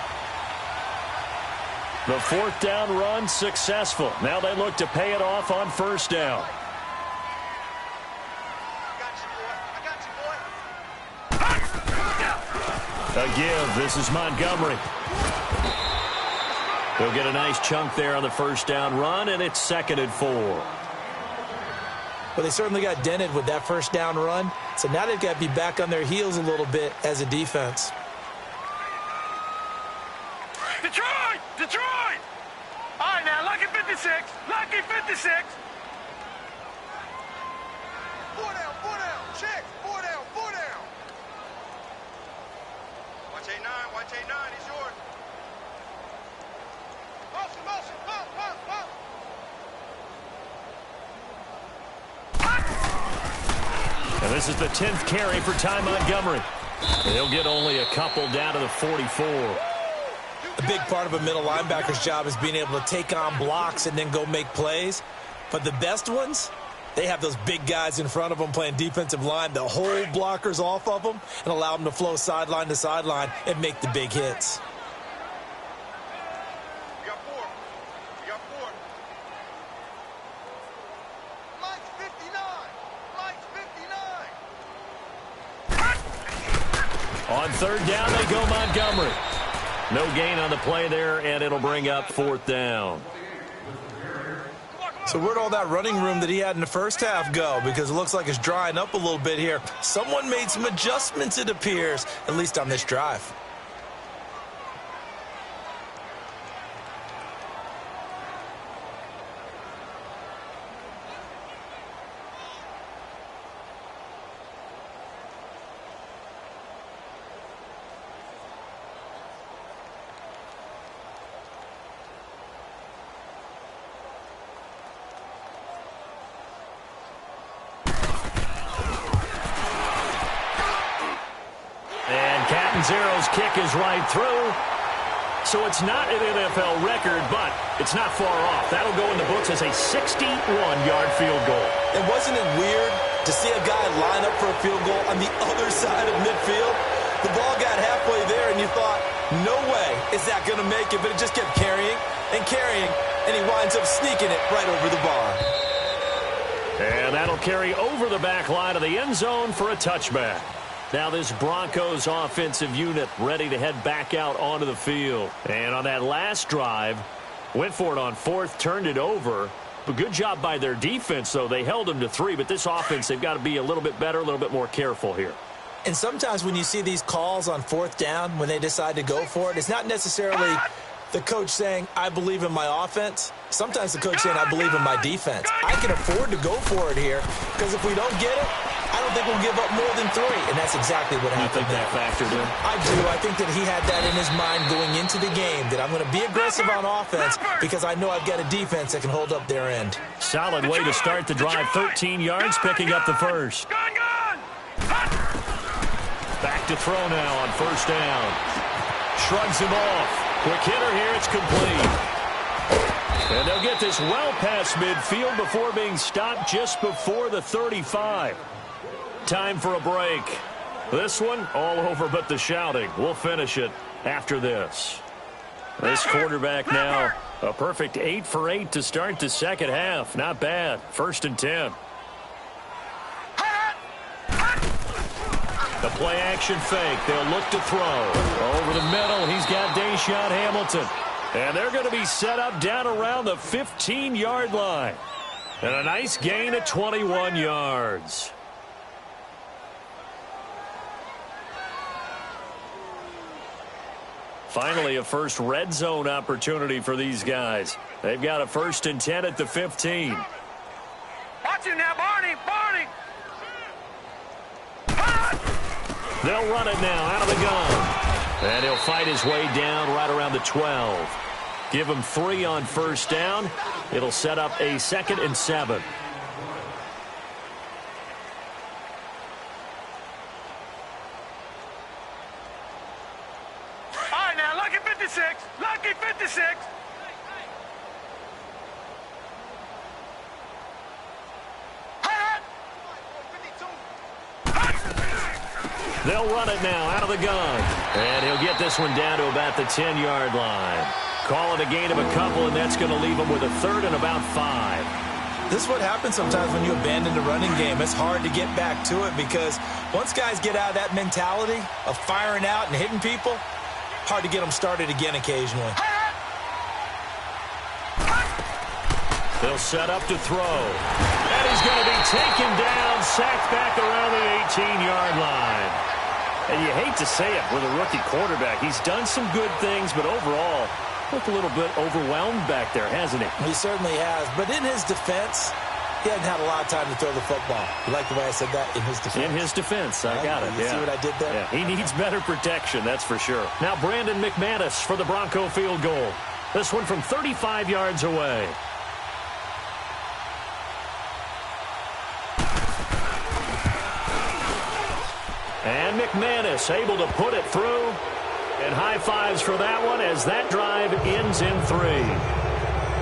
The 4th down run successful. Now they look to pay it off on 1st down. A give. This is Montgomery. They'll get a nice chunk there on the 1st down run, and it's 2nd and 4. Well, they certainly got dented with that 1st down run, so now they've got to be back on their heels a little bit as a defense. Detroit! Detroit! All right, now, lucky 56. Lucky 56. 4 down, 4 down. Check. 4 down, 4 down. Watch 8-9, watch 8-9. He's yours. Motion, motion, pump, pump, pump. And this is the 10th carry for Ty Montgomery. He'll get only a couple down to the 44. A big part of a middle linebacker's job is being able to take on blocks and then go make plays. But the best ones, they have those big guys in front of them playing defensive line that hold blockers off of them and allow them to flow sideline to sideline and make the big hits. You got 4. You got 4. Mike's 59. Mike's 59. On 3rd down, they go Montgomery. No gain on the play there, and it'll bring up 4th down. So where'd all that running room that he had in the first half go? Because it looks like it's drying up a little bit here. Someone made some adjustments, it appears, at least on this drive. Zero's kick is right through. So it's not an NFL record, but it's not far off. That'll go in the books as a 61-yard field goal. And wasn't it weird to see a guy line up for a field goal on the other side of midfield? The ball got halfway there, and you thought, no way is that going to make it, but it just kept carrying and carrying, and he winds up sneaking it right over the bar. And that'll carry over the back line of the end zone for a touchback. Now this Broncos offensive unit ready to head back out onto the field. And on that last drive, went for it on 4th, turned it over. But good job by their defense, though. They held them to 3, but this offense, they've got to be a little bit better, a little bit more careful here. And sometimes when you see these calls on 4th down, when they decide to go for it, it's not necessarily the coach saying, I believe in my offense. Sometimes the coach saying, I believe in my defense. I can afford to go for it here because if we don't get it, I don't think we'll give up more than 3, and that's exactly what happened. You think that factored in? I do. I think that he had that in his mind going into the game, that I'm going to be aggressive on offense because I know I've got a defense that can hold up their end. Solid way to start the drive. 13 yards, picking up the first. Back to throw now on first down. Shrugs him off. Quick hitter here. It's complete. And they'll get this well past midfield before being stopped just before the 35. Time for a break. This one all over but the shouting. We'll finish it after this. This quarterback now, a perfect 8 for 8 to start the second half. Not bad. 1st and 10. The play action fake. They'll look to throw. Over the middle, he's got Deshaun Hamilton. And they're going to be set up down around the 15-yard line. And a nice gain at 21 yards. Finally, a first red zone opportunity for these guys. They've got a 1st and 10 at the 15. Watch it now, Barney! Barney! They'll run it now out of the gun. And he'll fight his way down right around the 12. Give him 3 on first down. It'll set up a 2nd and 7. All right, now, lucky 56. Lucky 56. They'll run it now out of the gun. And he'll get this one down to about the 10-yard line. Call it a gain of a couple, and that's going to leave him with a 3rd and about 5. This is what happens sometimes when you abandon the running game. It's hard to get back to it because once guys get out of that mentality of firing out and hitting people, hard to get them started again occasionally. They'll set up to throw. And he's going to be taken down, sacked back around the 18-yard line. And you hate to say it with a rookie quarterback. He's done some good things, but overall, looked a little bit overwhelmed back there, hasn't he? He certainly has. But in his defense, he hasn't had a lot of time to throw the football. You like the way I said that? In his defense. In his defense. I got it. You see what I did there? Yeah. He needs better protection, that's for sure. Now Brandon McManus for the Bronco field goal. This one from 35 yards away. And McManus able to put it through. And high fives for that one as that drive ends in 3.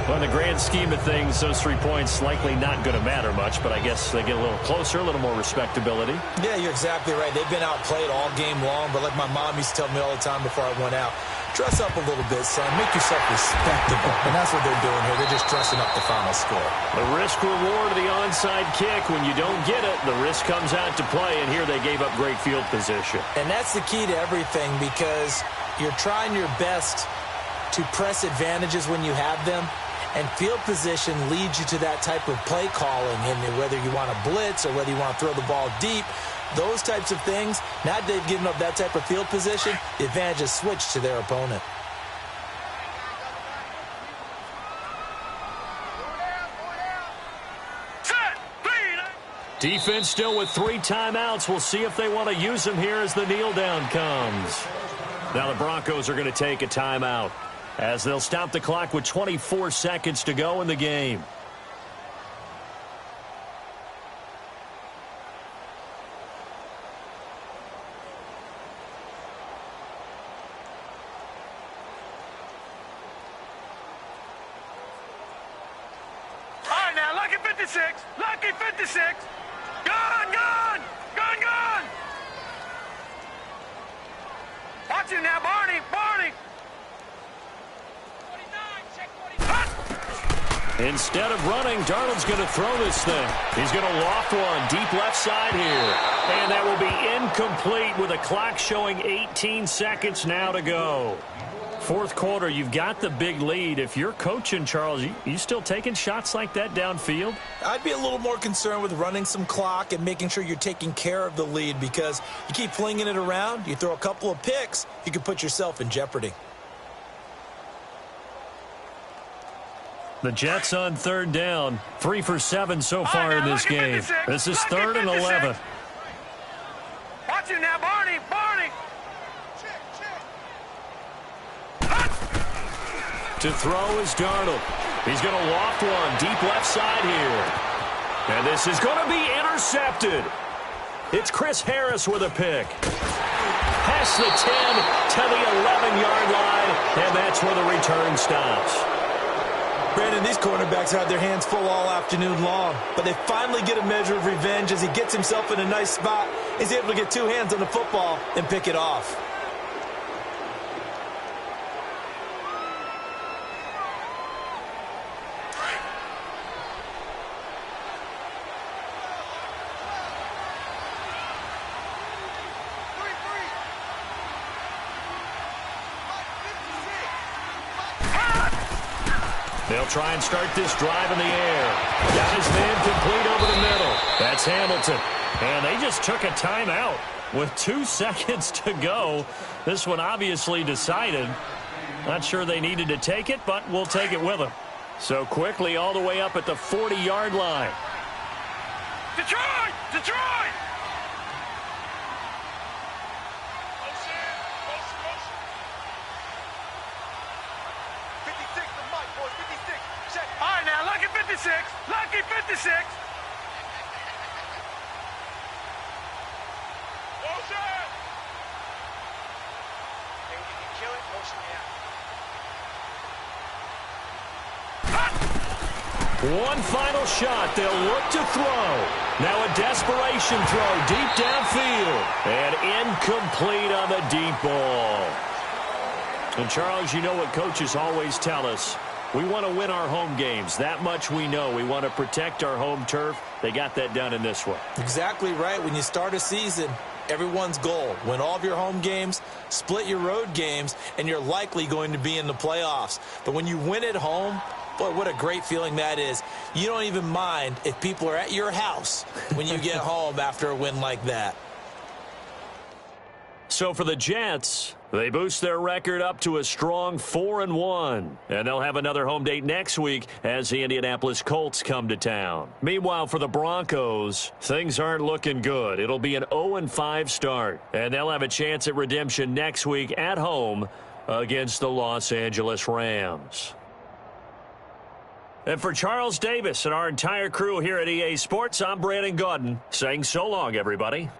Well, in the grand scheme of things, those 3 points likely not going to matter much, but I guess they get a little closer, a little more respectability. Yeah, you're exactly right. They've been outplayed all game long, but like my mom used to tell me all the time before I went out, dress up a little bit, son. Make yourself respectable. And that's what they're doing here. They're just dressing up the final score. The risk-reward of the onside kick. When you don't get it, the risk comes out to play, and here they gave up great field position. And that's the key to everything because you're trying your best to press advantages when you have them, and field position leads you to that type of play calling, and whether you want to blitz or whether you want to throw the ball deep, those types of things, now that they've given up that type of field position, the advantage is switched to their opponent. Defense still with 3 timeouts. We'll see if they want to use them here as the kneel down comes. Now the Broncos are going to take a timeout as they'll stop the clock with 24 seconds to go in the game. All right, now, lucky 56. Lucky 56. Gun, gun. Gun, gun. Watch it now, Barney. Barney. 49, check 49. Instead of running, Darnold's going to throw this thing. He's going to loft one deep left side here. And that will be incomplete with a clock showing 18 seconds now to go. Fourth quarter, you've got the big lead. If you're coaching, Charles, you still taking shots like that downfield? I'd be a little more concerned with running some clock and making sure you're taking care of the lead because you keep flinging it around, you throw a couple of picks, you can put yourself in jeopardy. The Jets on 3rd down. 3 for 7 so far in this game. This is 3rd and 11. got you now, Barney. Barney. To throw is Darnold. He's going to loft one deep left side here. And this is going to be intercepted. It's Chris Harris with a pick. Past the 10 to the 11-yard line, and that's where the return stops. Brandon, these cornerbacks had their hands full all afternoon long, but they finally get a measure of revenge as he gets himself in a nice spot. He's able to get two hands on the football and pick it off. They'll try and start this drive in the air. Got his man complete over the middle. That's Hamilton. And they just took a timeout with 2 seconds to go. This one obviously decided. Not sure they needed to take it, but we'll take it with them. So quickly all the way up at the 40-yard line. Detroit! Detroit! All right, now, lucky 56. Lucky 56. Motion! Hey, you can kill it, motion me out. One final shot. They'll look to throw. Now a desperation throw deep downfield. And incomplete on the deep ball. And, Charles, you know what coaches always tell us. We want to win our home games. That much we know. We want to protect our home turf. They got that done in this one. Exactly right. When you start a season, everyone's goal, win all of your home games, split your road games, and you're likely going to be in the playoffs. But when you win at home, boy, what a great feeling that is. You don't even mind if people are at your house when you get home after a win like that. So for the Jets, they boost their record up to a strong 4-1. And they'll have another home date next week as the Indianapolis Colts come to town. Meanwhile, for the Broncos, things aren't looking good. It'll be an 0-5 start. And they'll have a chance at redemption next week at home against the Los Angeles Rams. And for Charles Davis and our entire crew here at EA Sports, I'm Brandon Gaudin saying so long, everybody.